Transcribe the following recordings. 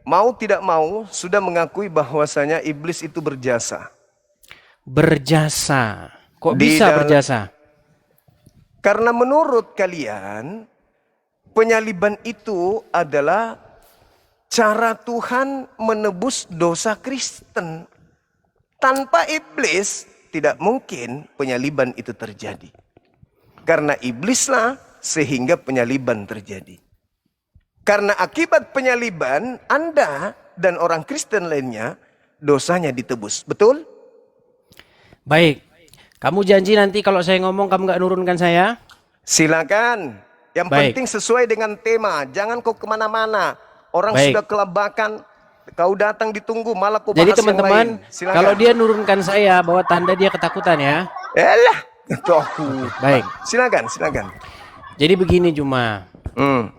mau tidak mau sudah mengakui bahwasanya iblis itu berjasa. Berjasa. Kok Di bisa dalam- berjasa? Karena menurut kalian, penyaliban itu adalah cara Tuhan menebus dosa Kristen. Tanpa iblis, tidak mungkin penyaliban itu terjadi. Karena iblislah sehingga penyaliban terjadi. Karena akibat penyaliban, Anda dan orang Kristen lainnya, dosanya ditebus. Betul? Baik. Kamu janji nanti kalau saya ngomong kamu nggak nurunkan saya? Silakan. Yang Baik. penting sesuai dengan tema. Jangan kau kemana-mana. Orang Baik. sudah kelabakan. Kau datang ditunggu malah kau Jadi bahas yang teman-teman, lain. Silakan. kalau dia nurunkan saya, bahwa tanda dia ketakutan ya. Elah. Toh. Baik. Silakan. Jadi begini Juma. Hmm.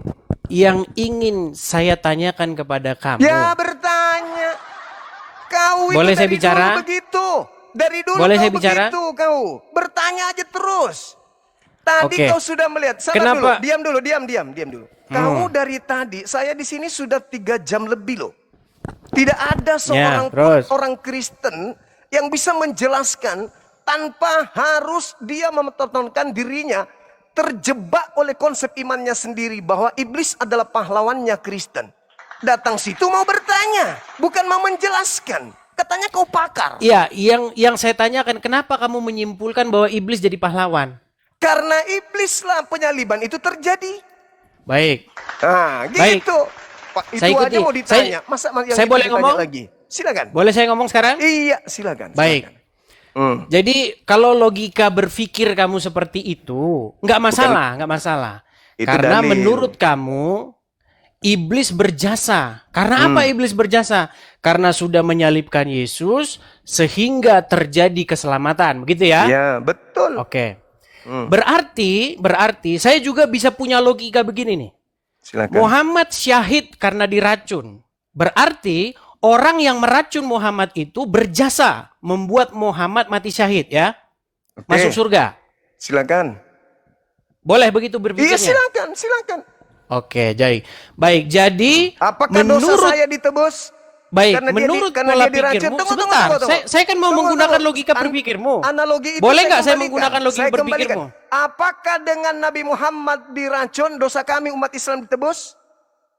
Yang ingin saya tanyakan kepada kamu. Ya bertanya. Kau Boleh itu saya dari bicara? dulu begitu. Dari dulu Boleh kau saya bicara? begitu kau. Bertanya aja terus. Tadi Oke. kau sudah melihat. Sabar Kenapa? dulu. Diam dulu. Kau dari tadi, saya di sini sudah 3 jam lebih loh. Tidak ada seorang pun terus. orang Kristen yang bisa menjelaskan tanpa harus dia mempertontonkan dirinya terjebak oleh konsep imannya sendiri bahwa iblis adalah pahlawannya Kristen. Datang situ mau bertanya, bukan mau menjelaskan. Katanya kau pakar. Iya, yang saya tanyakan, kenapa kamu menyimpulkan bahwa iblis jadi pahlawan? Karena iblislah penyaliban itu terjadi. Baik. Nah, Baik. gitu. Pak, itu Saya ikuti. aja mau ditanya. Masa yang saya itu boleh ditanya ngomong? lagi? Silakan. Boleh saya ngomong sekarang? Iya, silakan. Baik. Hmm. Jadi kalau logika berpikir kamu seperti itu, nggak masalah. Itu Karena dalil. menurut kamu iblis berjasa. Karena apa iblis berjasa? Karena sudah menyalibkan Yesus sehingga terjadi keselamatan, begitu ya? Ya, betul. Oke. Berarti saya juga bisa punya logika begini nih. Silakan. Muhammad syahid karena diracun. Berarti orang yang meracun Muhammad itu berjasa membuat Muhammad mati syahid ya. Oke. Masuk surga. Silakan. Boleh begitu Iya, berpikirnya? silakan. Oke, baik. Jadi Apakah dosa saya ditebus? baik, Karena menurut karena pola dia diracun. pikirmu, Tunggu. sebentar. Saya kan mau menggunakan logika berpikirmu. Analogi itu Boleh nggak saya kembalikan. menggunakan logika Saya berpikirmu? kembalikan. Apakah dengan Nabi Muhammad diracun dosa kami umat Islam ditebus?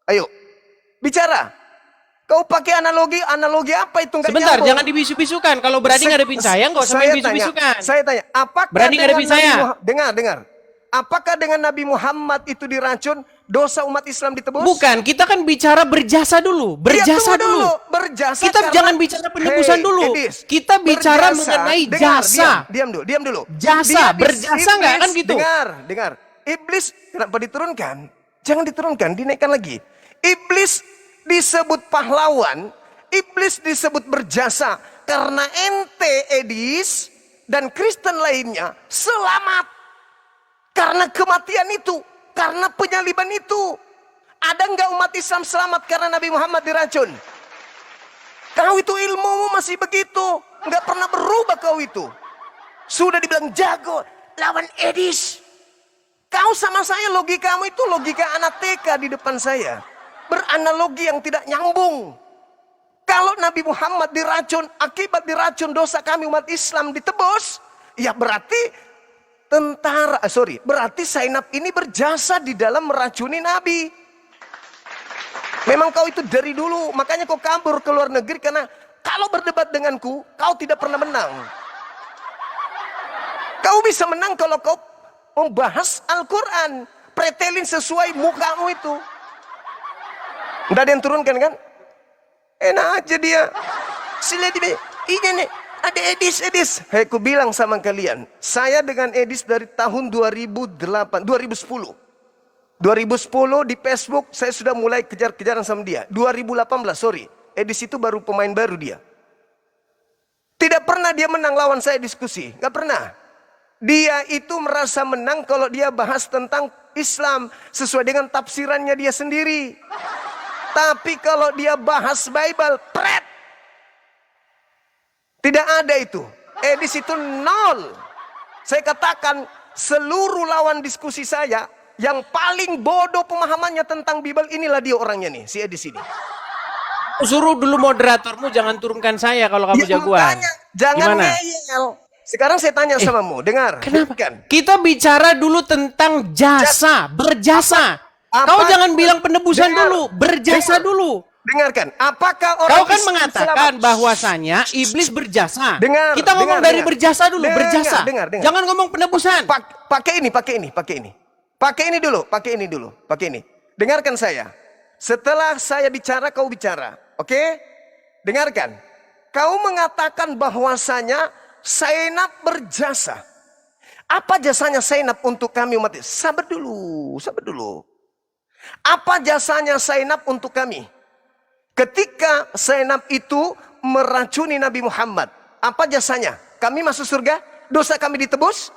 Ayo, bicara. Kau pakai analogi apa itu? Nggak Sebentar, nyambung. jangan dibisu-bisukan. Kalau berani ngadepin saya, nggak usah main bisu-bisukan. Saya tanya, apakah Berani dengan ngadepin Nabi saya? Dengar. Apakah dengan Nabi Muhammad itu diracun, dosa umat Islam ditebus? Bukan, kita kan bicara berjasa dulu. Berjasa Ya, tunggu dulu. Berjasa Kita karena- jangan bicara penebusan Hey, dulu. Edis, Kita bicara berjasa. mengenai Dengar, jasa. Diam dulu. Jasa, Dia berjasa nggak kan gitu? Dengar. Iblis kenapa diturunkan? Jangan diturunkan, dinaikkan lagi. Iblis disebut pahlawan, iblis disebut berjasa karena ente Edis dan Kristen lainnya selamat. Karena kematian itu, karena penyaliban itu. Ada nggak umat Islam selamat karena Nabi Muhammad diracun? Kau itu ilmumu masih begitu, nggak pernah berubah kau itu. Sudah dibilang jago, lawan Edis. Kau sama saya logikamu itu logika anak TK di depan saya. Beranalogi yang tidak nyambung. Kalau Nabi Muhammad diracun, akibat diracun dosa kami umat Islam ditebus, ya berarti berarti Zainab ini berjasa di dalam meracuni Nabi. Memang kau itu dari dulu, makanya kau kabur ke luar negeri karena kalau berdebat denganku, kau tidak pernah menang. Kau bisa menang kalau kau membahas Al-Quran, pretelin sesuai mukamu itu. Nggak ada yang turunkan kan? Enak aja dia. Sila dia, ini nih. Ada Edis. Hei, ku bilang sama kalian, saya dengan Edis dari tahun 2010 di Facebook saya sudah mulai kejar-kejaran sama dia. 2018, Edis itu baru pemain baru dia. Tidak pernah dia menang lawan saya diskusi, nggak pernah. Dia itu merasa menang kalau dia bahas tentang Islam sesuai dengan tafsirannya dia sendiri. Tapi kalau dia bahas Bible, tidak ada itu. Edis itu nol. Saya katakan seluruh lawan diskusi saya yang paling bodoh pemahamannya tentang Bible inilah dia orangnya nih, si Edis ini. Suruh dulu moderatormu jangan turunkan saya kalau kamu Ya, jagoan. makanya, jangan Gimana? ngeyel. Sekarang saya tanya samamu, dengar. Kenapa? Dengarkan. Kita bicara dulu tentang jasa, berjasa. Kau jangan bilang penebusan Dengar. dulu, berjasa Dengar. dulu. Dengarkan, apakah orang Kau kan Islam mengatakan selamat? bahwasanya iblis berjasa. Dengar, Kita ngomong dengar, dari dengar. berjasa dulu, Dengar, berjasa. dengar. Jangan ngomong penebusan. Pakai ini. Pakai ini dulu. Pakai ini. Dengarkan saya. Setelah saya bicara, kau bicara. Oke? Dengarkan. Kau mengatakan bahwasanya Zainab berjasa. Apa jasanya Zainab untuk kami umat Islam? Sabar dulu. Apa jasanya Zainab untuk kami? Ketika Zainab itu meracuni Nabi Muhammad, apa jasanya? Kami masuk surga? Dosa kami ditebus?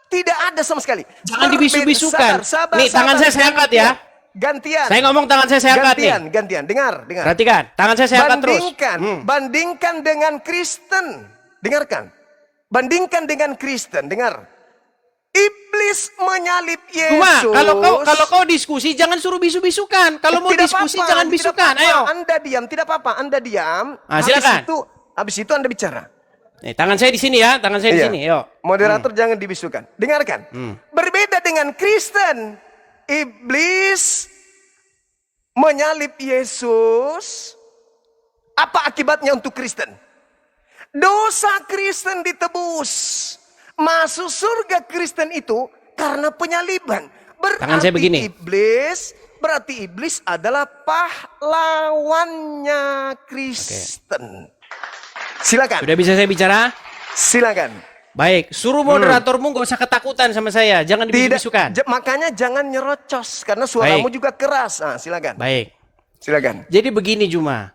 Tidak ada sama sekali. Jangan dibisu-bisukan. Nih, tangan saya angkat ya. Gantian. Saya ngomong tangan saya angkat nih. Gantian. Dengar. Perhatikan, tangan saya angkat terus. Bandingkan dengan Kristen. Dengarkan. Bandingkan dengan Kristen. Dengar. Iblis menyalip Yesus. Cuma kalau kau diskusi jangan suruh bisu-bisukan. Kalau mau diskusi jangan bisukan. Ayo. Anda diam, tidak apa-apa. Anda diam. Silakan. Habis itu Anda bicara. Nih, tangan saya di sini ya, tangan saya di sini. Yuk. Moderator jangan dibisukan. Dengarkan. Berbeda dengan Kristen. Iblis menyalip Yesus. Apa akibatnya untuk Kristen? Dosa Kristen ditebus. Masuk surga Kristen itu karena penyaliban. Tangan saya begini. Berarti iblis adalah pahlawannya Kristen. Silakan. Sudah bisa saya bicara? Silakan. Baik, suruh moderatormu gak usah ketakutan sama saya, jangan dibisu-bisukan. Makanya jangan nyerocos karena suaramu juga keras. Silakan. Baik. Silakan. Jadi begini Juma.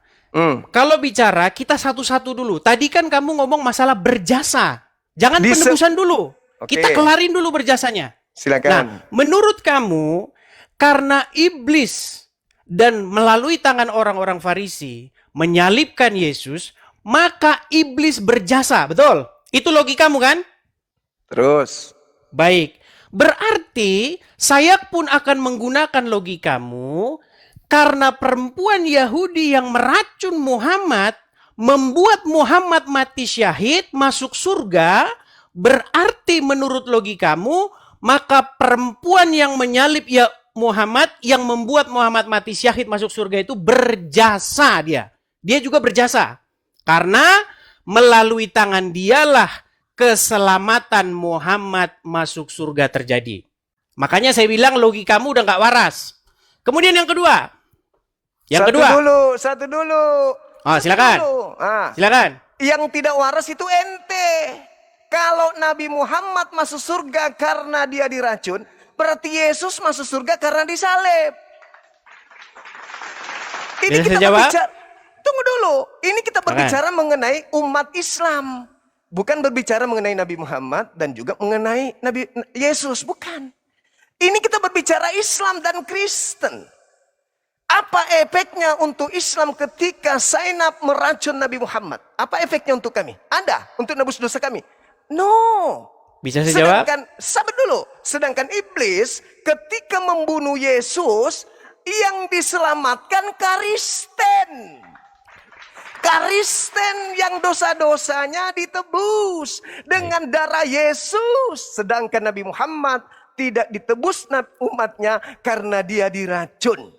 Kalau bicara kita satu-satu dulu. Tadi kan kamu ngomong masalah berjasa. Jangan penebusan dulu. Oke. Kita kelarin dulu berjasanya. Silakan. Nah, menurut kamu karena iblis dan melalui tangan orang-orang Farisi menyalibkan Yesus, maka iblis berjasa, betul? Itu logikamu kan? Terus. Baik. Berarti saya pun akan menggunakan logikamu karena perempuan Yahudi yang meracun Muhammad membuat Muhammad mati syahid masuk surga, berarti menurut logikamu maka perempuan yang menyalip ya Muhammad yang membuat Muhammad mati syahid masuk surga itu berjasa dia. Dia juga berjasa. Karena melalui tangan dialah keselamatan Muhammad masuk surga terjadi. Makanya saya bilang logikamu udah gak waras. Kemudian yang kedua. Satu dulu. Silakan. Silakan. Yang tidak waras itu ente. Kalau Nabi Muhammad masuk surga karena dia diracun, berarti Yesus masuk surga karena disalib. Ini Bisa kita jawab? berbicara. Tunggu dulu. Ini kita berbicara mengenai umat Islam. Bukan berbicara mengenai Nabi Muhammad dan juga mengenai Nabi Yesus. Bukan. Ini kita berbicara Islam dan Kristen. Apa efeknya untuk Islam ketika Zainab meracun Nabi Muhammad? Apa efeknya untuk kami? Ada untuk nebus dosa kami? No. Bisa saya jawab? Sabar dulu. Sedangkan iblis ketika membunuh Yesus, yang diselamatkan Kristen. Kristen yang dosa-dosanya ditebus dengan darah Yesus. Sedangkan Nabi Muhammad tidak ditebus umatnya karena dia diracun.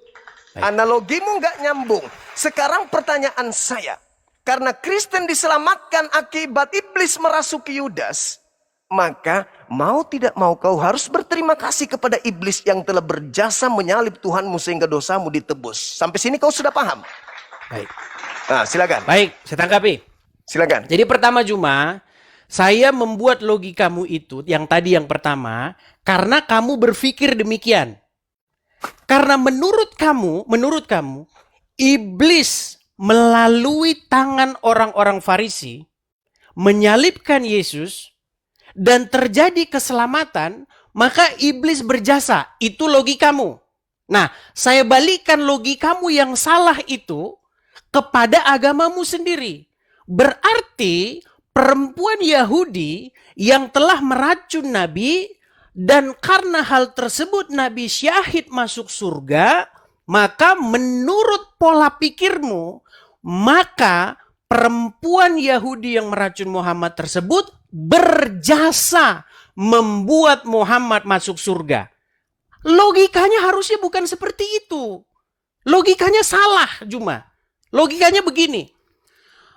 Analogimu nggak nyambung. Sekarang pertanyaan saya. Karena Kristen diselamatkan akibat iblis merasuki Yudas. Maka mau tidak mau kau harus berterima kasih kepada iblis yang telah berjasa menyalib Tuhanmu sehingga dosamu ditebus. Sampai sini kau sudah paham? Baik. Silakan. Baik, saya tanggapi. Silakan. Jadi pertama Juma, saya membuat logikamu itu yang tadi yang pertama karena kamu berpikir demikian. Karena menurut kamu iblis melalui tangan orang-orang Farisi menyalibkan Yesus dan terjadi keselamatan, maka iblis berjasa. Itu logikamu. Nah, saya balikkan logikamu yang salah itu kepada agamamu sendiri. Berarti perempuan Yahudi yang telah meracun Nabi dan karena hal tersebut Nabi syahid masuk surga, maka menurut pola pikirmu, maka perempuan Yahudi yang meracun Muhammad tersebut berjasa membuat Muhammad masuk surga. Logikanya harusnya bukan seperti itu. Logikanya salah, Juma. Logikanya begini.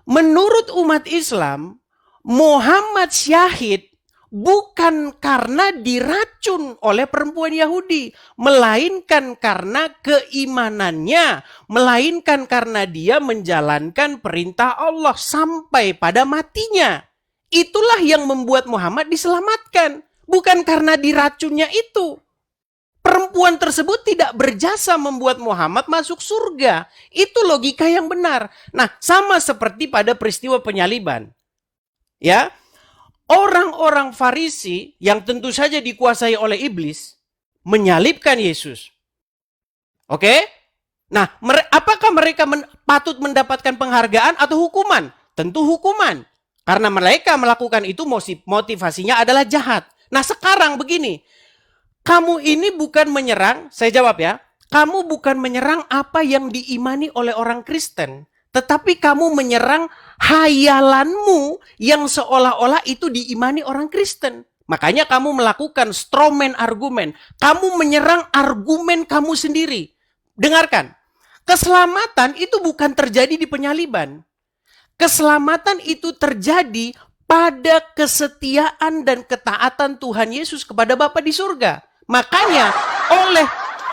Menurut umat Islam, Muhammad syahid bukan karena diracun oleh perempuan Yahudi, melainkan karena keimanannya, melainkan karena dia menjalankan perintah Allah sampai pada matinya. Itulah yang membuat Muhammad diselamatkan, bukan karena diracunnya itu. Perempuan tersebut tidak berjasa membuat Muhammad masuk surga. Itu logika yang benar. Nah, sama seperti pada peristiwa penyaliban. Ya, orang-orang Farisi yang tentu saja dikuasai oleh iblis menyalibkan Yesus. Oke? Nah, apakah mereka patut mendapatkan penghargaan atau hukuman? Tentu hukuman. Karena mereka melakukan itu motivasinya adalah jahat. Nah, sekarang begini. Kamu ini bukan menyerang, saya jawab ya. Kamu bukan menyerang apa yang diimani oleh orang Kristen. Tetapi kamu menyerang hayalanmu yang seolah-olah itu diimani orang Kristen. Makanya kamu melakukan strawman argumen. Kamu menyerang argumen kamu sendiri. Dengarkan. Keselamatan itu bukan terjadi di penyaliban. Keselamatan itu terjadi pada kesetiaan dan ketaatan Tuhan Yesus kepada Bapa di surga. Makanya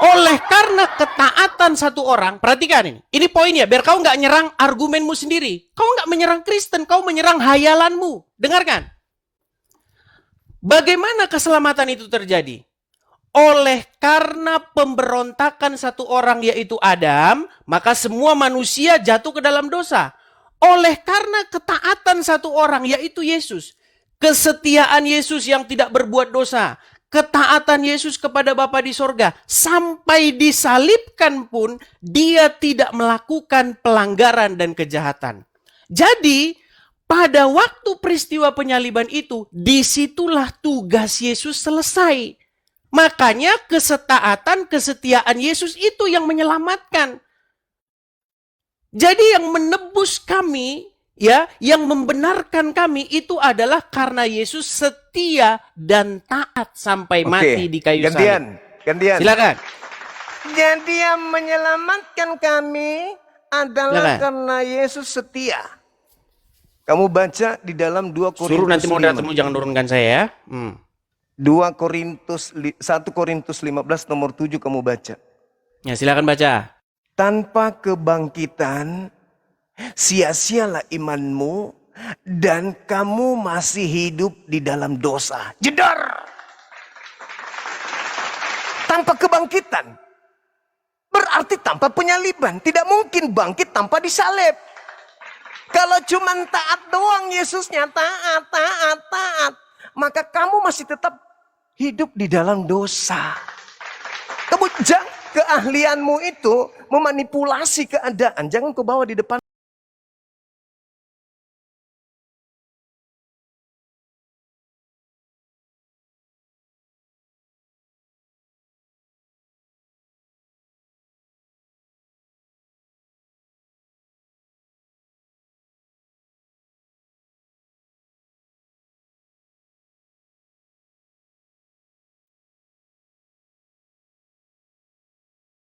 oleh karena ketaatan satu orang, perhatikan ini. Ini poinnya, biar kau nggak nyerang argumenmu sendiri. Kau nggak menyerang Kristen, kau menyerang hayalanmu. Dengarkan. Bagaimana keselamatan itu terjadi? Oleh karena pemberontakan satu orang yaitu Adam, maka semua manusia jatuh ke dalam dosa. Oleh karena ketaatan satu orang yaitu Yesus, kesetiaan Yesus yang tidak berbuat dosa, ketaatan Yesus kepada Bapa di sorga, sampai disalibkan pun dia tidak melakukan pelanggaran dan kejahatan. Jadi pada waktu peristiwa penyaliban itu, disitulah tugas Yesus selesai. Makanya kesetiaan Yesus itu yang menyelamatkan. Jadi yang menebus kami, ya, yang membenarkan kami itu adalah karena Yesus setia dan taat sampai mati di kayu salib. Gantian. Silakan. Jadi yang menyelamatkan kami adalah karena Yesus setia. Kamu baca di dalam 2 Korintus. Suruh nanti moderatormu jangan turunkan saya ya. 1 Korintus 15 nomor 7 kamu baca. Ya, silakan baca. Tanpa kebangkitan, sia-sialah imanmu dan kamu masih hidup di dalam dosa. Jedar. Tanpa kebangkitan. Berarti tanpa penyaliban. Tidak mungkin bangkit tanpa disalib. Kalau cuma taat doang Yesusnya, taat. Maka kamu masih tetap hidup di dalam dosa. Kamu keahlianmu itu memanipulasi keadaan. Jangan kau bawa di depan.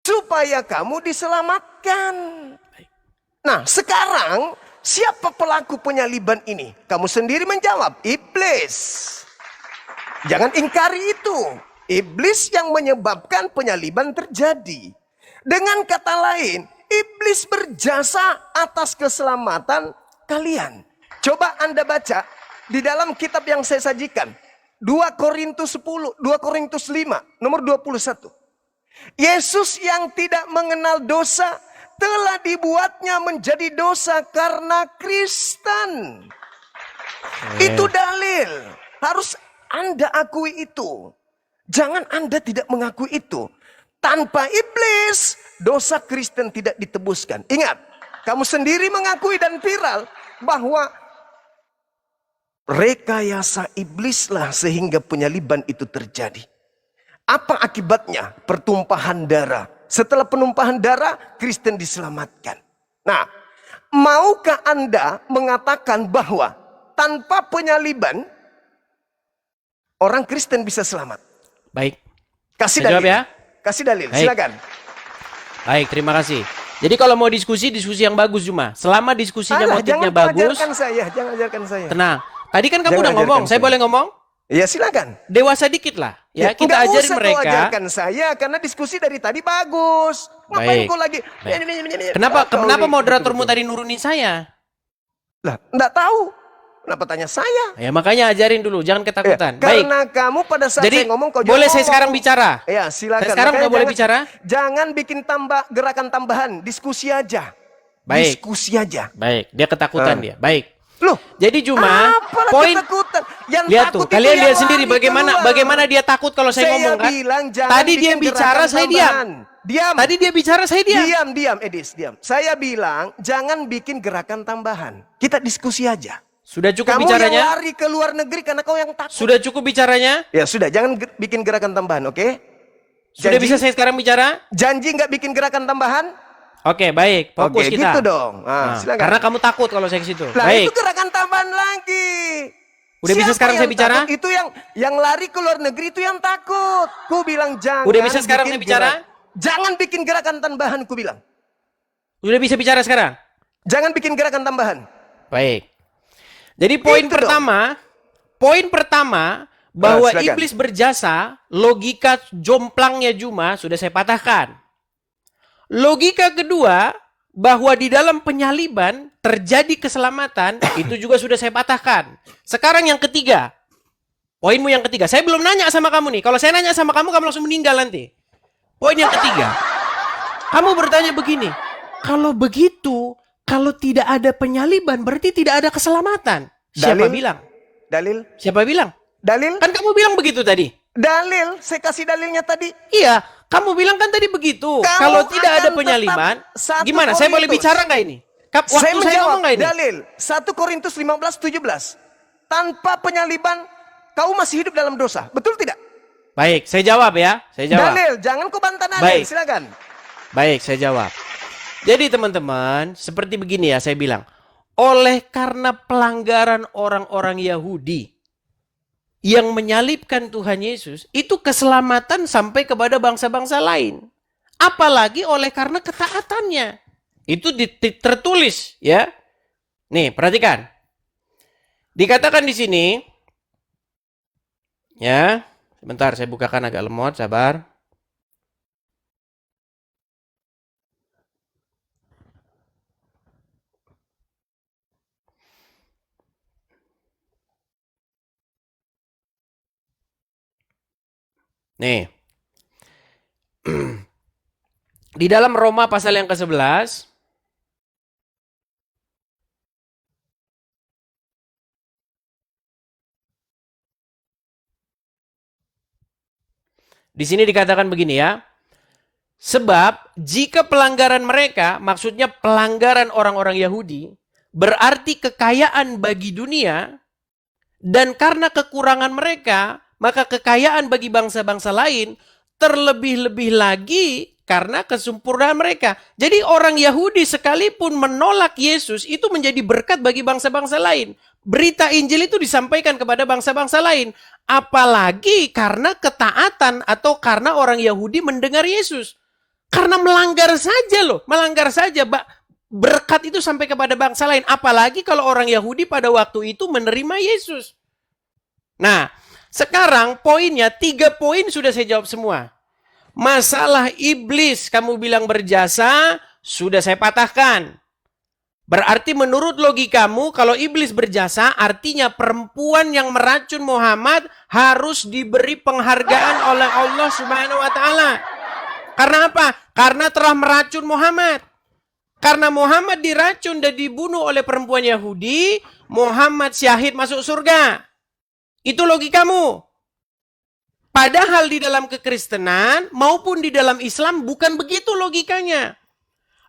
Supaya kamu diselamatkan. Nah, sekarang siapa pelaku penyaliban ini? Kamu sendiri menjawab, iblis. Jangan ingkari itu. Iblis yang menyebabkan penyaliban terjadi. Dengan kata lain, iblis berjasa atas keselamatan kalian. Coba Anda baca di dalam kitab yang saya sajikan. 2 Korintus 10, 2 Korintus 5, nomor 21. Yesus yang tidak mengenal dosa telah dibuatnya menjadi dosa karena Kristen. Itu dalil. Harus Anda akui itu. Jangan Anda tidak mengakui itu. Tanpa iblis, dosa Kristen tidak ditebuskan. Ingat, kamu sendiri mengakui dan viral bahwa rekayasa iblislah sehingga penyaliban itu terjadi. Apa akibatnya? Pertumpahan darah. Setelah penumpahan darah, Kristen diselamatkan. Nah, maukah Anda mengatakan bahwa tanpa penyaliban, orang Kristen bisa selamat? Baik. Kasih Saya jawab dalil. ya. Kasih dalil, Baik. silakan. Baik, terima kasih. Jadi kalau mau diskusi yang bagus cuma. Selama diskusinya Alah, motifnya jangan bagus, ajarkan saya, jangan ajarkan saya. tenang. Tadi kan kamu Jangan udah ngomong, ajarkan saya saya. boleh ngomong? Ya silakan. Dewasa dikit lah. Ya, kita nggak ajarin usah kau mereka. ajarkan saya karena diskusi dari tadi bagus. Ngapain Baik. kau lagi? Kenapa Kau moderatormu betul-betul. tadi nurunin saya? Lah, enggak tahu. Kenapa tanya saya? Ya makanya ajarin dulu, jangan ketakutan. Baik. Karena kamu pada saat Jadi saya ngomong kau boleh jangan saya sekarang ngomong. bicara? Ya, silakan. Saya sekarang Makanya udah boleh bicara? Jangan bikin gerakan tambahan, diskusi aja. Baik. Diskusi aja. Baik, dia ketakutan dia. Baik. Loh, Jadi cuma apalah poin ketakutan? Yang lihat takut tuh, itu kalian yang lihat sendiri lari bagaimana keluar. dia takut kalau saya ngomong kan? bilang jangan Tadi dia bikin bicara, gerakan saya tambahan. diam. Diam. Tadi dia bicara, saya diam. Diam, Edis, diam. Saya bilang jangan bikin gerakan tambahan. Kita diskusi aja. Sudah cukup Kamu bicaranya? yang lari ke luar negeri karena kau yang takut. Sudah cukup bicaranya? Ya sudah, jangan bikin gerakan tambahan, oke? Sudah Janji? bisa saya sekarang bicara? Janji nggak bikin gerakan tambahan? Oke, baik. Fokus Oke, kita. gitu dong. Nah, Silakan. karena kamu takut kalau saya ke situ. Lah Baik. itu gerakan tambahan lagi. Udah bisa Siapa sekarang yang saya bicara? takut? Itu yang lari ke luar negeri itu yang takut. Ku bilang jangan. Udah bisa sekarang bikin saya bicara? Jangan bikin gerakan tambahan, ku bilang. Sudah bisa bicara sekarang? Jangan bikin gerakan tambahan. Baik. Jadi poin Itu pertama bahwa silakan. iblis berjasa, logika jomplangnya Juma sudah saya patahkan. Logika kedua, bahwa di dalam penyaliban terjadi keselamatan, itu juga sudah saya patahkan. Sekarang yang ketiga. Poinmu yang ketiga. Saya belum nanya sama kamu nih. Kalau saya nanya sama kamu, kamu langsung meninggal nanti. Poin yang ketiga. Kamu bertanya begini. Kalau begitu, kalau tidak ada penyaliban, berarti tidak ada keselamatan. Siapa Dalil? bilang? Dalil? Siapa bilang? Dalil? Kan kamu bilang begitu tadi. Dalil? Saya kasih dalilnya tadi. Iya, kamu bilang kan tadi begitu. Kamu Kalau tidak akan ada penyaliban, tetap satu gimana? Saya boleh Korintus. bicara nggak ini? Waktu Saya saya menjawab ngomong nggak ini? dalil 1 Korintus 15:17. Tanpa penyaliban kau masih hidup dalam dosa. Betul tidak? Baik, saya jawab ya. Saya jawab. Dalil, jangan kau bantah dalil. Baik. Silakan. Baik, saya jawab. Jadi teman-teman, seperti begini ya saya bilang. Oleh karena pelanggaran orang-orang Yahudi yang menyalibkan Tuhan Yesus, itu keselamatan sampai kepada bangsa-bangsa lain. Apalagi oleh karena ketaatannya. Itu tertulis ya. Nih, perhatikan. Dikatakan di sini ya, sebentar saya bukakan agak lemot, sabar. Nih. Di dalam Roma pasal yang ke-11 di sini dikatakan begini ya. Sebab jika pelanggaran mereka, maksudnya pelanggaran orang-orang Yahudi, berarti kekayaan bagi dunia, dan karena kekurangan mereka, maka kekayaan bagi bangsa-bangsa lain, terlebih-lebih lagi karena kesempurnaan mereka. Jadi orang Yahudi sekalipun menolak Yesus, itu menjadi berkat bagi bangsa-bangsa lain. Berita Injil itu disampaikan kepada bangsa-bangsa lain. Apalagi karena ketaatan atau karena orang Yahudi mendengar Yesus. Karena melanggar saja loh, melanggar saja. Berkat itu sampai kepada bangsa lain. Apalagi kalau orang Yahudi pada waktu itu menerima Yesus. Nah, sekarang poinnya, 3 poin sudah saya jawab semua. Masalah iblis kamu bilang berjasa, sudah saya patahkan. Berarti menurut logikamu, kalau iblis berjasa, artinya perempuan yang meracun Muhammad harus diberi penghargaan oleh Allah Subhanahu wa Ta'ala. Karena apa? Karena telah meracun Muhammad. Karena Muhammad diracun dan dibunuh oleh perempuan Yahudi, Muhammad syahid masuk surga. Itu logikamu. Padahal di dalam kekristenan maupun di dalam Islam bukan begitu logikanya.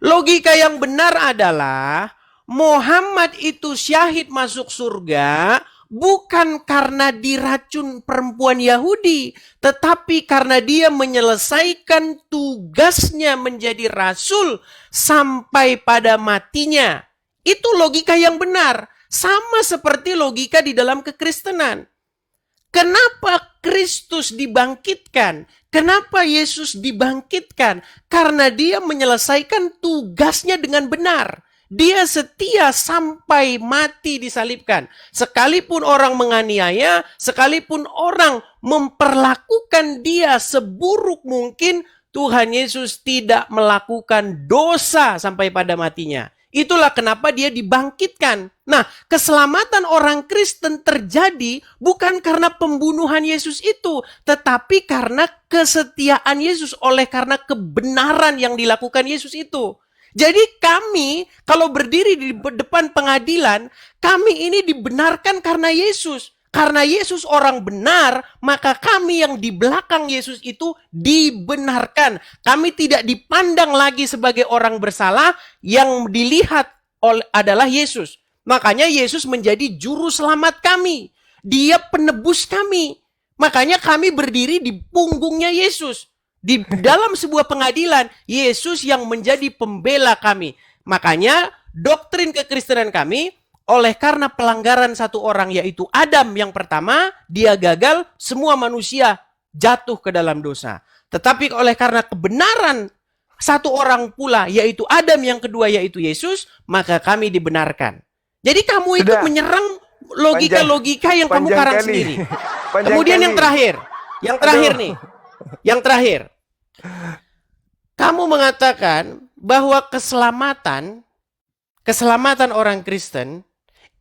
Logika yang benar adalah Muhammad itu syahid masuk surga bukan karena diracun perempuan Yahudi, tetapi karena dia menyelesaikan tugasnya menjadi rasul sampai pada matinya. Itu logika yang benar. Sama seperti logika di dalam kekristenan. Kenapa Kristus dibangkitkan? Kenapa Yesus dibangkitkan? Karena dia menyelesaikan tugasnya dengan benar. Dia setia sampai mati disalibkan. Sekalipun orang menganiaya, sekalipun orang memperlakukan dia seburuk mungkin, Tuhan Yesus tidak melakukan dosa sampai pada matinya. Itulah kenapa dia dibangkitkan. Nah, keselamatan orang Kristen terjadi bukan karena pembunuhan Yesus itu, tetapi karena kesetiaan Yesus, oleh karena kebenaran yang dilakukan Yesus itu. Jadi kami kalau berdiri di depan pengadilan, kami ini dibenarkan karena Yesus. Karena Yesus orang benar, maka kami yang di belakang Yesus itu dibenarkan. Kami tidak dipandang lagi sebagai orang bersalah, yang dilihat adalah Yesus. Makanya Yesus menjadi juru selamat kami. Dia penebus kami. Makanya kami berdiri di punggungnya Yesus. Di dalam sebuah pengadilan, Yesus yang menjadi pembela kami. Makanya doktrin kekristenan kami, oleh karena pelanggaran satu orang yaitu Adam yang pertama, dia gagal, semua manusia jatuh ke dalam dosa. Tetapi oleh karena kebenaran satu orang pula yaitu Adam yang kedua yaitu Yesus, maka kami dibenarkan. Jadi kamu itu menyerang logika-logika yang kamu karang sendiri. Kemudian yang terakhir nih. Yang terakhir. Kamu mengatakan bahwa keselamatan orang Kristen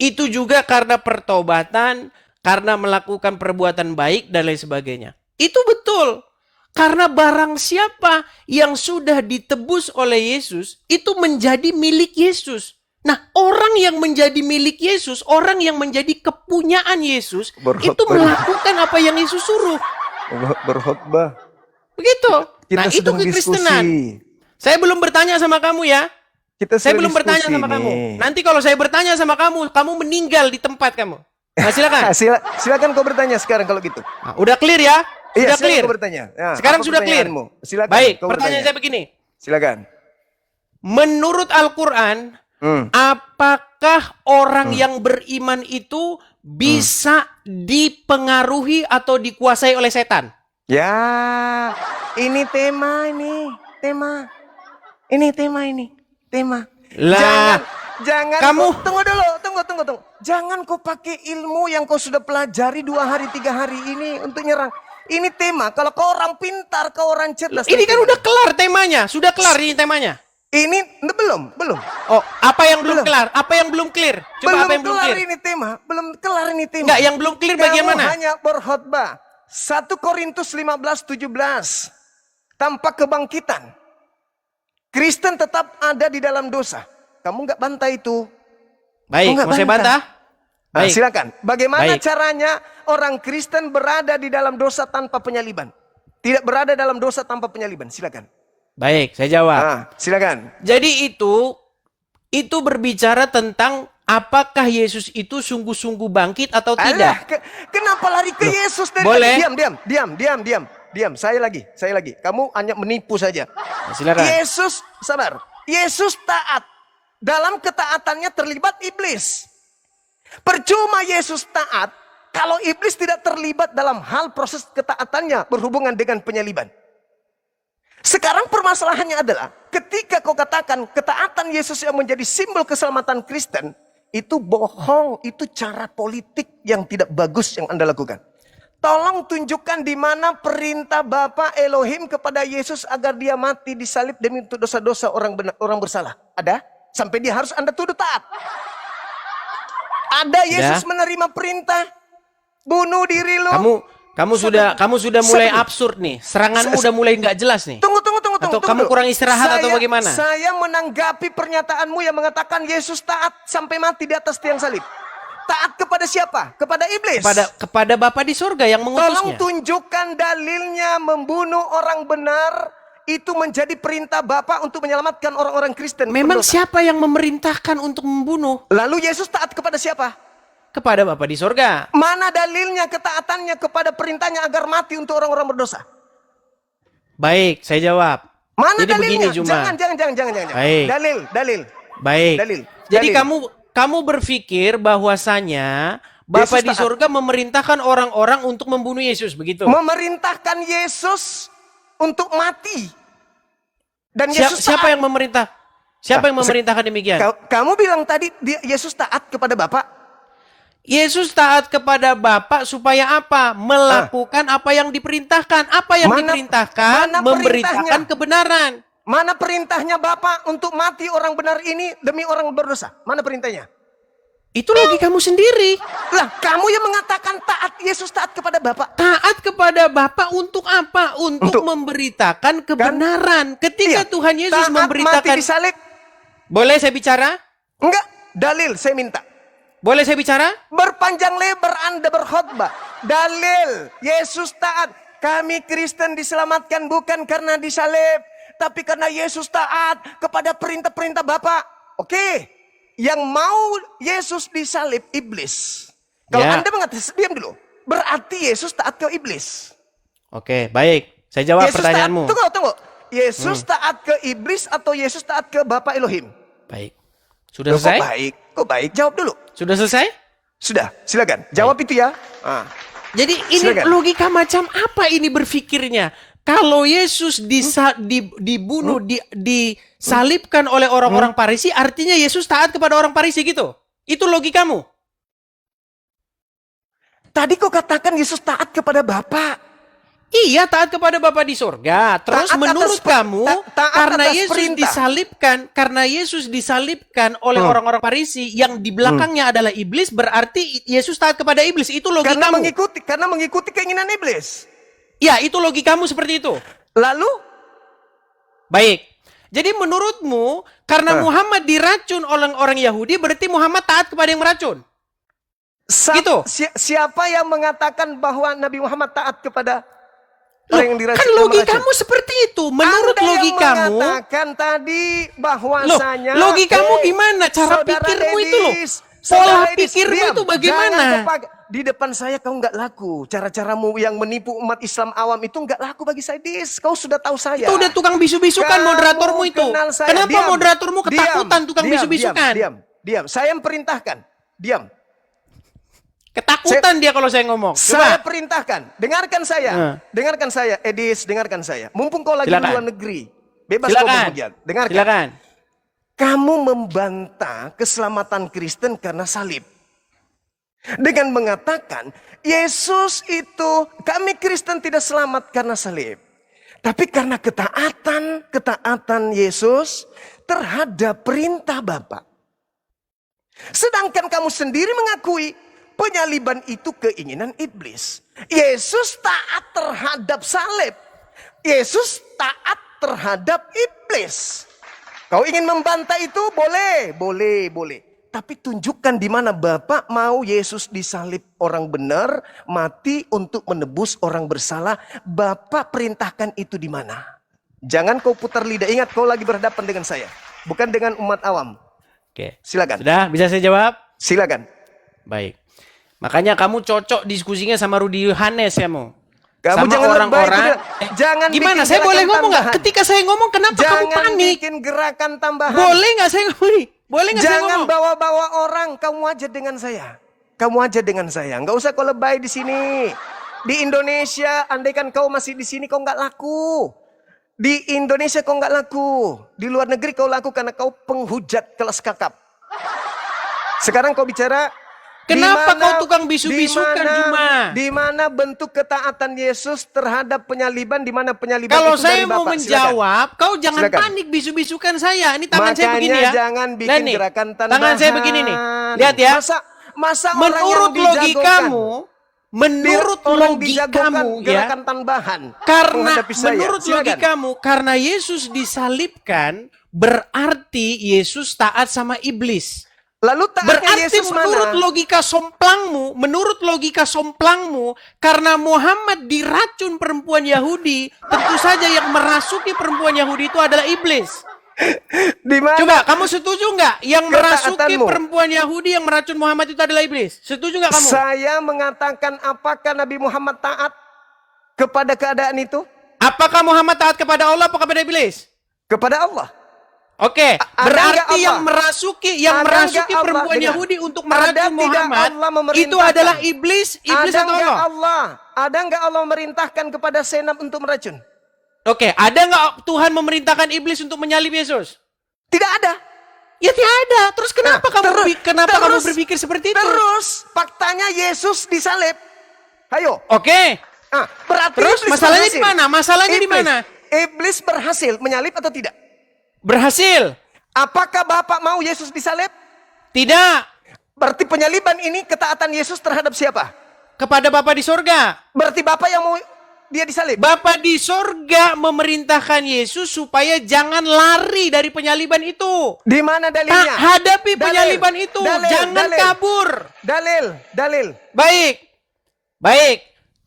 itu juga karena pertobatan, karena melakukan perbuatan baik dan lain sebagainya. Itu betul. Karena barang siapa yang sudah ditebus oleh Yesus, itu menjadi milik Yesus. Nah, orang yang menjadi milik Yesus, orang yang menjadi kepunyaan Yesus, itu melakukan apa yang Yesus suruh. Berkhotbah. Begitu. Nah, itu kekristenan. Saya belum bertanya sama kamu ya. Saya belum bertanya sama kamu. Nanti kalau saya bertanya sama kamu, kamu meninggal di tempat kamu. Nah, silakan. Silakan kau bertanya sekarang kalau gitu. Nah, udah clear ya? Sudah clear. Bertanya. Nah, sekarang sudah clear. Silakan. Baik, pertanyaan saya begini. Silakan. Menurut Al-Quran, apakah orang yang beriman itu bisa dipengaruhi atau dikuasai oleh setan? Ya, ini tema ini. Lah, jangan kamu tunggu dulu. Jangan kau pakai ilmu yang kau sudah pelajari 2 hari 3 hari ini untuk nyerang. Ini tema. Kalau kau orang pintar, kau orang cerdas. Ini kan udah kelar temanya. Sudah kelar ini temanya. Ini belum. Oh, apa yang belum kelar? Apa yang belum clear? Coba apa yang belum clear? Belum kelar ini tema. Enggak, yang belum clear bagian mana? Kamu hanya berkhotbah. 1 Korintus 15:17. Tanpa kebangkitan, Kristen tetap ada di dalam dosa. Kamu nggak bantah itu. Baik, mau saya bantah? Nah, silakan. Bagaimana Baik. caranya orang Kristen berada di dalam dosa tanpa penyaliban? Tidak berada dalam dosa tanpa penyaliban. Silakan. Baik, saya jawab. Nah, silakan. Jadi itu berbicara tentang apakah Yesus itu sungguh-sungguh bangkit atau tidak. Kenapa lari ke Yesus dari boleh. Diam. Saya lagi. Kamu hanya menipu saja. Nah, silakan. Sabar. Yesus taat. Dalam ketaatannya terlibat iblis. Percuma Yesus taat kalau iblis tidak terlibat dalam hal proses ketaatannya berhubungan dengan penyaliban. Sekarang permasalahannya adalah ketika kau katakan ketaatan Yesus yang menjadi simbol keselamatan Kristen, itu bohong, itu cara politik yang tidak bagus yang Anda lakukan. Tolong tunjukkan di mana perintah Bapa Elohim kepada Yesus agar dia mati disalib demi untuk dosa-dosa orang bersalah. Ada? Sampai dia harus Anda tuduh taat. Ada Yesus menerima perintah bunuh diri lo. Kamu sudah mulai absurd nih. Seranganmu udah mulai nggak jelas nih. Tunggu. Atau kamu kurang istirahat atau bagaimana? Saya menanggapi pernyataanmu yang mengatakan Yesus taat sampai mati di atas tiang salib. Taat kepada siapa? Kepada iblis. Kepada Bapa di surga yang mengutusnya. Tolong tunjukkan dalilnya membunuh orang benar itu menjadi perintah Bapa untuk menyelamatkan orang-orang Kristen. Memang siapa yang memerintahkan untuk membunuh? Lalu Yesus taat kepada siapa? kepada Bapa di sorga. Mana dalilnya ketaatannya kepada perintahnya agar mati untuk orang-orang berdosa? Baik, saya jawab. Mana Jadi begini dalilnya? Juma. Jangan. Baik. Dalil. Baik. Dalil. Jadi Dalil. kamu berpikir bahwasanya Bapa Yesus di taat. sorga memerintahkan orang-orang untuk membunuh Yesus, begitu? Memerintahkan Yesus untuk mati. Dan Yesus Siapa taat. yang memerintah? Siapa yang memerintahkan demikian? Kamu bilang tadi Yesus taat kepada Bapa. Yesus taat kepada Bapa supaya apa? Melakukan apa yang diperintahkan. Apa yang diperintahkan? mana Memberitakan perintahnya? kebenaran. Mana perintahnya Bapa untuk mati orang benar ini demi orang berdosa? Mana perintahnya? Itu logikamu sendiri. Lah, kamu yang mengatakan taat, Yesus taat kepada Bapa. Taat kepada Bapa untuk apa? Untuk memberitakan kebenaran. Ketika Iya. Tuhan Yesus Taat mati memberitakan. disalib. Boleh saya bicara? Enggak, dalil saya minta. Boleh saya bicara? Berpanjang lebar Anda berkhotbah. Dalil, Yesus taat. Kami Kristen diselamatkan bukan karena disalib, tapi karena Yesus taat kepada perintah-perintah Bapa. Oke, yang mau Yesus disalib iblis. Kalau Ya. Anda mengatakan, diam dulu. Berarti Yesus taat ke iblis. Oke, baik. Saya jawab Yesus pertanyaanmu. Taat, tunggu. Yesus taat ke iblis atau Yesus taat ke Bapa Elohim? Baik. Sudah Loh, selesai? Kok baik? Jawab dulu. Sudah selesai? Sudah, silakan. Jawab itu ya. Ah. Jadi ini Silakan. logika macam apa ini berpikirnya? Kalau Yesus dibunuh, disalibkan oleh orang-orang Farisi, artinya Yesus taat kepada orang Farisi gitu? Itu logikamu? Tadi kau katakan Yesus taat kepada Bapa. Iya, taat kepada Bapa di sorga. Terus Taat menurut atas kamu, taat karena atas perintah. Yesus disalibkan oleh orang-orang Farisi yang di belakangnya adalah iblis, berarti Yesus taat kepada iblis. Itu Karena logikamu. mengikuti keinginan iblis. Ya, itu logikamu seperti itu. Lalu Baik. Jadi menurutmu, karena Muhammad diracun oleh orang Yahudi, berarti Muhammad taat kepada yang meracun. Gitu. Siapa yang mengatakan bahwa Nabi Muhammad taat kepada orang yang diracun? Kan logikamu seperti itu. Menurut Anda logikamu, yang mengatakan tadi bahwasanya logikamu gimana? Cara Saudara pikirmu itu loh. Dennis, Pola Saudara Dennis, pikirmu diam. itu bagaimana? Di depan saya kau nggak laku. Cara-caramu yang menipu umat Islam awam itu nggak laku bagi saya, Dis. Kau sudah tahu saya. Itu udah tukang bisu-bisukan Kamu moderatormu itu. kenal saya. Kenapa Diam. moderatormu ketakutan tukang bisu-bisukan? Diam. Saya yang perintahkan. Diam. Ketakutan dia kalau saya ngomong. Saya Coba. perintahkan. Dengarkan saya. Dengarkan saya. Edis, dengarkan saya. Mumpung kau lagi di luar negeri. Bebas kau berhujat. Dengarkan. Silakan. Kamu membantah keselamatan Kristen karena salib. Dengan mengatakan, Yesus itu, kami Kristen tidak selamat karena salib. Tapi karena ketaatan Yesus terhadap perintah Bapa. Sedangkan kamu sendiri mengakui penyaliban itu keinginan iblis. Yesus taat terhadap salib. Yesus taat terhadap iblis. Kau ingin membantah itu? Boleh. Tapi tunjukkan di mana Bapak mau Yesus disalib orang benar, mati untuk menebus orang bersalah. Bapak perintahkan itu di mana? Jangan kau putar lidah. Ingat, kau lagi berhadapan dengan saya, bukan dengan umat awam. Oke. Silakan. Sudah, bisa saya jawab? Silakan. Baik. Makanya kamu cocok diskusinya sama Rudi Yohanes kamu. Kamu Sama jangan orang-orang. jangan Gimana? bikin Saya boleh gerakan ngomong nggak? tambahan. Ketika saya ngomong, kenapa kamu Jangan panik? bikin gerakan tambahan. Boleh nggak saya ngomong? Boleh nggak saya Jangan ngomong? bawa-bawa orang. Kamu aja dengan saya. Nggak usah kau lebay di sini. Di Indonesia, andaikan kau masih di sini, kau nggak laku. Di Indonesia kau nggak laku. Di luar negeri kau laku karena kau penghujat kelas kakap. Sekarang kau bicara. Kenapa kau tukang bisu-bisukan, Juma? Di mana bentuk ketaatan Yesus terhadap penyaliban? Di mana penyaliban Kalau itu saya dari mau Bapak? menjawab, kau jangan Silakan. panik bisu-bisukan saya. Ini tangan saya begini ya. Jangan bikin Lihat nih, gerakan tambahan. tangan saya begini nih. Lihat ya. Masa orang Menurut yang dijagokan, menurut orang dijagokan logikamu ya. gerakan tambahan Karena menghadapi saya. menurut Silakan. logikamu, karena Yesus disalibkan, berarti Yesus taat sama iblis. Lalu taatnya Berarti Yesus menurut mana? logika somplangmu, karena Muhammad diracun perempuan Yahudi, tentu saja yang merasuki perempuan Yahudi itu adalah iblis. Di mana? Coba kamu setuju nggak yang merasuki Ketaatanmu. perempuan Yahudi yang meracun Muhammad itu adalah iblis? Setuju nggak kamu? Saya mengatakan apakah Nabi Muhammad taat kepada keadaan itu? Apakah Muhammad taat kepada Allah atau kepada iblis? Kepada Allah. Oke, Ada nggak berarti Allah? yang merasuki Ada nggak Allah? perempuan Dengar. Yahudi untuk Ada meracun tidak Muhammad Allah memerintahkan? itu adalah iblis Ada atau nggak Allah? Allah? Ada nggak Allah memerintahkan kepada Senap untuk meracun? Oke, ada nggak Tuhan memerintahkan iblis untuk menyalib Yesus? Tidak ada. Ya tidak ada. Terus kenapa Nah, kamu berpikir seperti itu? Terus faktanya Yesus disalib. Ayo. Oke. Berarti Terus iblis masalahnya di berhasil. mana? Masalahnya di mana? Iblis berhasil menyalib atau tidak? Berhasil. Apakah Bapak mau Yesus disalib? Tidak. Berarti penyaliban ini ketaatan Yesus terhadap siapa? Kepada Bapa di sorga. Berarti Bapak yang mau dia disalib? Bapa di sorga memerintahkan Yesus supaya jangan lari dari penyaliban itu. Di mana dalilnya? Hadapi penyaliban itu. Jangan kabur. Dalil. Baik.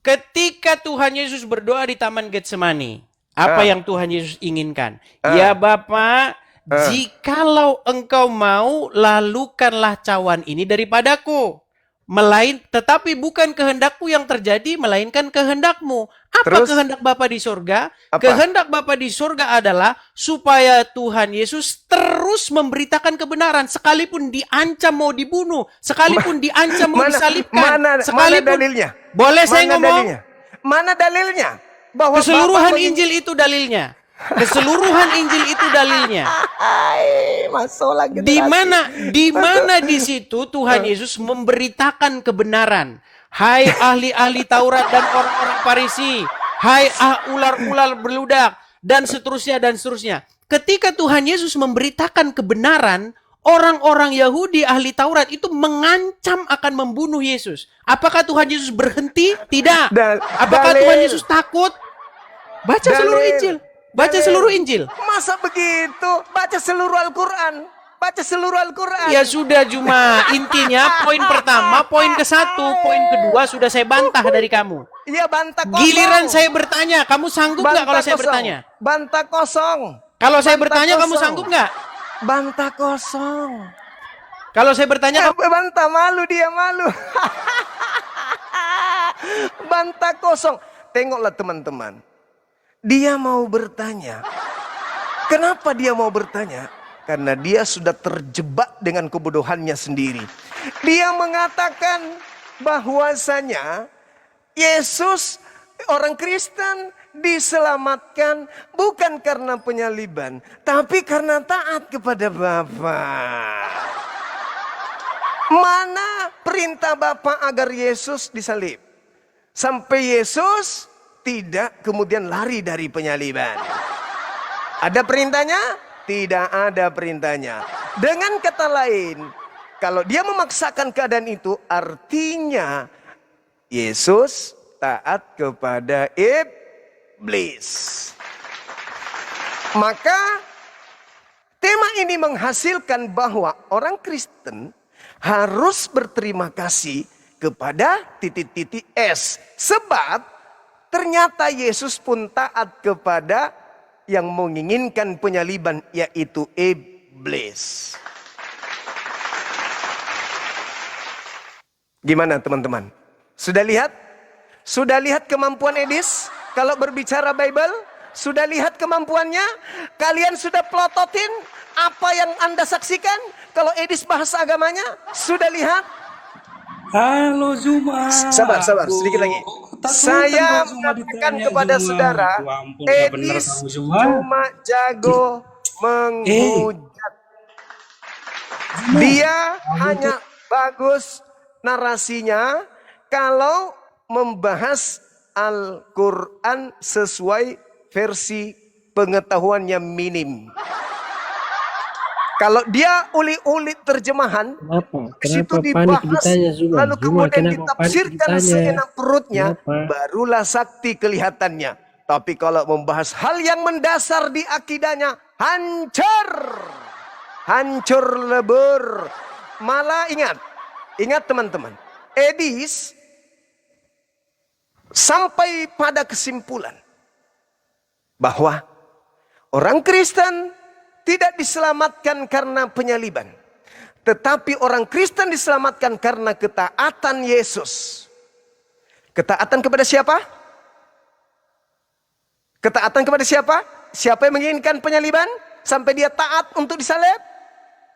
Ketika Tuhan Yesus berdoa di Taman Getsemani, apa yang Tuhan Yesus inginkan? Ya Bapa, jikalau engkau mau, lalukanlah cawan ini daripadaku. Tetapi bukan kehendakku yang terjadi, melainkan kehendakmu. Apa kehendak Bapa di sorga? Kehendak Bapa di sorga adalah supaya Tuhan Yesus terus memberitakan kebenaran, sekalipun diancam mau dibunuh, sekalipun diancam mau disalibkan, sekalipun. Mana dalilnya? Boleh saya ngomong? Dalilnya? Mana dalilnya? Bahwa Keseluruhan Injil itu dalilnya. Keseluruhan Injil itu dalilnya. Di mana di situ Tuhan Yesus memberitakan kebenaran. Hai ahli-ahli Taurat dan orang-orang Farisi, hai ular-ular beludak, dan seterusnya dan seterusnya. Ketika Tuhan Yesus memberitakan kebenaran, orang-orang Yahudi ahli Taurat itu mengancam akan membunuh Yesus. Apakah Tuhan Yesus berhenti? Tidak. Apakah Tuhan Yesus takut? Baca seluruh Injil. Baca seluruh Injil. Masa begitu? Baca seluruh Al-Quran. Ya sudah, cuma intinya poin pertama, poin ke-1, poin kedua sudah saya bantah dari kamu. Iya, bantah kosong. Giliran saya bertanya, kamu sanggup nggak kalau saya bertanya? Bantah kosong. Kalau saya bertanya, kamu sanggup nggak? Bantah kosong. Kalau saya bertanya, bantah, malu dia, malu. Bantah kosong. Tengoklah teman-teman. Dia mau bertanya. Kenapa dia mau bertanya? Karena dia sudah terjebak dengan kebodohannya sendiri. Dia mengatakan bahwasanya Yesus, orang Kristen, diselamatkan bukan karena penyaliban, tapi karena taat kepada Bapa. Mana perintah Bapa agar Yesus disalib? Sampai Yesus tidak kemudian lari dari penyaliban. Ada perintahnya? Tidak ada perintahnya. Dengan kata lain, kalau dia memaksakan keadaan itu, artinya Yesus taat kepada iblis. Maka tema ini menghasilkan bahwa orang Kristen harus berterima kasih kepada titik-titik S. Sebab ternyata Yesus pun taat kepada yang menginginkan penyaliban, yaitu iblis. Gimana teman-teman? Sudah lihat? Sudah lihat kemampuan Edis? Kalau berbicara Bible? Sudah lihat kemampuannya? Kalian sudah pelototin apa yang Anda saksikan? Kalau Edis bahasa agamanya? Sudah lihat? Halo Zuma. Sabar, sedikit lagi. Saya mengatakan kepada saudara, Edis cuma jago menghujat. Dia hanya bagus narasinya kalau membahas Al-Quran sesuai versi pengetahuannya minim. Kalau dia uli-uli terjemahan, situ dibahas, lalu kemudian ditafsirkan seenak perutnya, barulah sakti kelihatannya. Tapi kalau membahas hal yang mendasar di akidahnya, hancur lebur. Malah ingat teman-teman, Edis sampai pada kesimpulan bahwa orang Kristen tidak diselamatkan karena penyaliban. Tetapi orang Kristen diselamatkan karena ketaatan Yesus. Ketaatan kepada siapa? Ketaatan kepada siapa? Siapa yang menginginkan penyaliban? Sampai dia taat untuk disalib?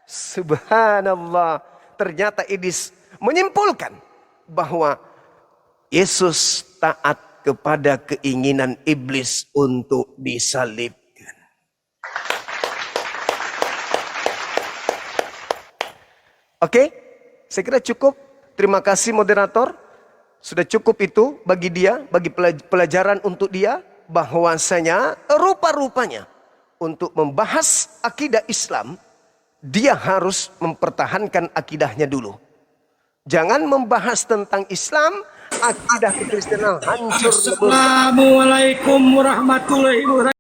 Subhanallah. Ternyata iblis menyimpulkan bahwa Yesus taat kepada keinginan iblis untuk disalibkan. Oke, saya kira cukup. Terima kasih moderator. Sudah cukup itu bagi dia, bagi pelajaran untuk dia. Bahwasanya rupa-rupanya untuk membahas akidah Islam, dia harus mempertahankan akidahnya dulu. Jangan membahas tentang Islam, akidah kekristenan hancur lebur. Assalamualaikum warahmatullahi wabarakatuh.